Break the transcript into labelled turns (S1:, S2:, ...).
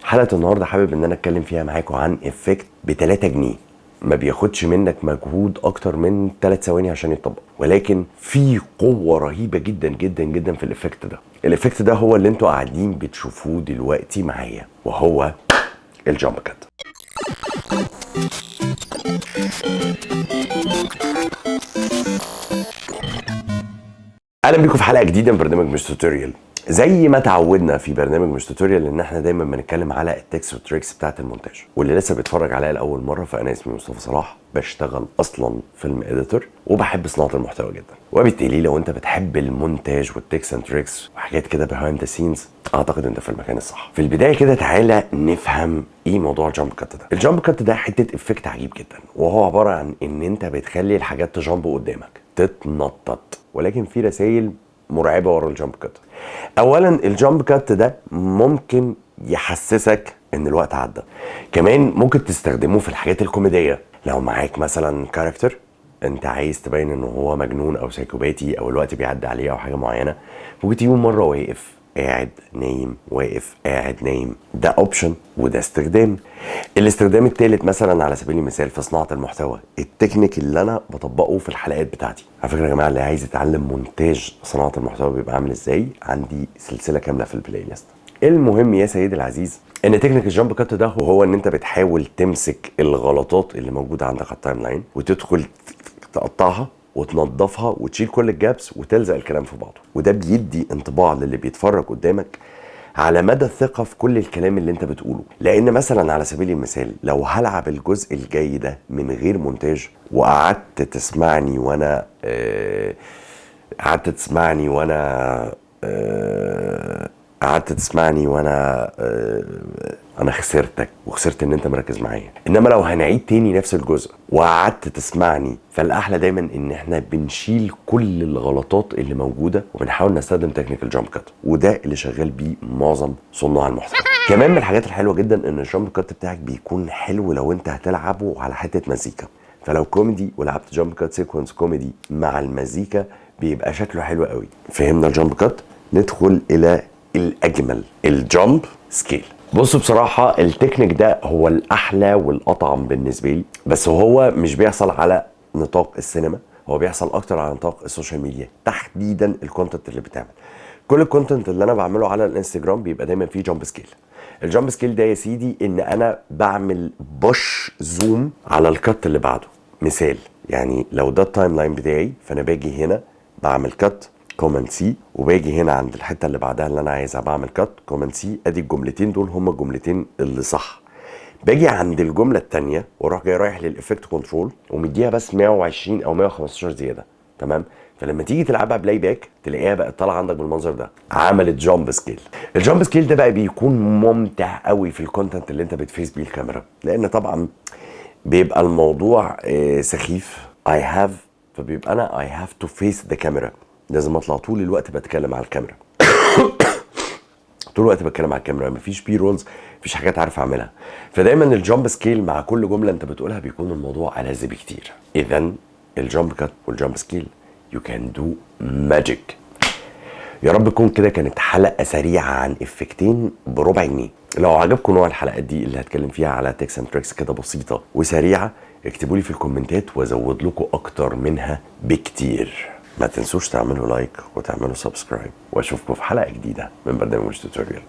S1: حلقه النهارده حابب ان انا اتكلم فيها معاكم عن افكت ب 3 جنيه ما بياخدش منك مجهود اكتر من 3 ثواني عشان يطبق، ولكن في قوه رهيبه جدا جدا جدا في الافكت ده. الافكت ده هو اللي انتوا قاعدين بتشوفوه دلوقتي معايا، وهو الجامب كات. اهلا بيكم في حلقه جديده من برنامج مش توتوريال. زي ما تعودنا في برنامج مش توتوريال ان احنا دايما بنتكلم على التكس والتريكس بتاعه المونتاج، واللي لسه بيتفرج عليا لاول مره فانا اسمي مصطفى صلاح، بشتغل اصلا فيلم اديتور وبحب صناعه المحتوى جدا، وبالتالي لو انت بتحب المونتاج والتكس اند تريكس وحاجات كده بيهايند ذا سينز اعتقد انت في المكان الصح. في البدايه كده تعالى نفهم ايه موضوع الجامب كات ده. الجامب كات ده حته افكت عجيب جدا، وهو عباره عن ان انت بتخلي الحاجات تجامب قدامك تتنطط، ولكن في رسائل مرعبه ورا الجامب كات. اولا الجامب كات ده ممكن يحسسك ان الوقت عدى. كمان ممكن تستخدمه في الحاجات الكوميديه، لو معاك مثلا كاركتر انت عايز تبين ان هو مجنون او سايكوباتي او الوقت بيعدي عليه او حاجه معينه، ممكن تجيبه مره واقف قاعد نايم واقف قاعد نايم. ده اوبشن وده استخدام. الاستخدام الثالث مثلا على سبيل المثال في صناعه المحتوى، التكنيك اللي انا بطبقه في الحلقات بتاعتي. على فكره يا جماعه اللي عايز يتعلم مونتاج صناعه المحتوى بيبقى عامل ازاي، عندي سلسله كامله في البلاي ليست. المهم يا سيدي العزيز ان تكنيك الجامب كات ده هو ان انت بتحاول تمسك الغلطات اللي موجوده عندك على التايم لاين وتدخل تقطعها وتنظفها وتشيل كل الجابس وتلزق الكلام في بعضه، وده بيدي انطباع للي بيتفرج قدامك على مدى الثقة في كل الكلام اللي انت بتقوله. لان مثلا على سبيل المثال لو هلعب الجزء الجاي ده من غير مونتاج وقعدت تسمعني وانا انا خسرتك وخسرت ان انت مركز معايا. انما لو هنعيد تاني نفس الجزء وقعدت تسمعني، فالاحلى دايما ان احنا بنشيل كل الغلطات اللي موجوده وبنحاول نستخدم تكنيك الجامب كات، وده اللي شغال بيه معظم صناع المحتوى. كمان من الحاجات الحلوه جدا ان الجامب كات بتاعك بيكون حلو لو انت هتلعبه على حته مزيكا. فلو كوميدي ولعبت جامب كات سيكونس كوميدي مع المزيكا بيبقى شكله حلو قوي. فهمنا الجامب كات؟ ندخل الى الاجمل، الجامب سكيل. بص بصراحة التكنيك ده هو الأحلى والأطعم بالنسبة لي، بس هو مش بيحصل على نطاق السينما، هو بيحصل أكتر على نطاق السوشيال ميديا، تحديدا الكونتنت اللي بتعمل. كل الكونتنت اللي أنا بعمله على الانستجرام بيبقى دايما فيه جامب سكيل. الجامب سكيل ده يا سيدي إن أنا بعمل بوش زوم على الكات اللي بعده. مثال يعني لو ده التايم لاين بتاعي فأنا باجي هنا بعمل كات كومنت سي، وباجي هنا عند الحته اللي بعدها اللي انا عايزها بعمل كات كومنت سي. ادي الجملتين دول هما الجملتين اللي صح. باجي عند الجمله الثانيه واروح جاي رايح للافكت كنترول ومديها بس 120 او 115 زياده، تمام؟ فلما تيجي تلعبها بلاي باك تلاقيها بقت طالعه عندك بالمنظر ده، عملت جامب سكيل. الجامب سكيل ده بقى بيكون ممتع قوي في الكونتنت اللي انت بتفيس بيه الكاميرا، لان طبعا بيبقى الموضوع سخيف فبيبقى انا اي هاف تو فيس ذا كاميرا، لازم اطلع طول الوقت بتكلم على الكاميرا طول الوقت بتكلم على الكاميرا، مفيش بي رولز، مفيش حاجات عارف اعملها. فدايما الجامب سكيل مع كل جمله انت بتقولها بيكون الموضوع ألذ بكتير. اذا الجامب كات والجامب سكيل يو كان دو ماجيك. يا رب تكون كده كانت حلقه سريعه عن افكتين بربع جنيه. لو عجبكم نوع الحلقات دي اللي هتكلم فيها على تكس اند تريكس كده بسيطه وسريعه، اكتبوا لي في الكومنتات وازود لكم اكتر منها بكتير. ما تنسوش تعملوا لايك وتعملوا سبسكرايب، واشوفكم في حلقه جديده من برنامج مش توتوريال.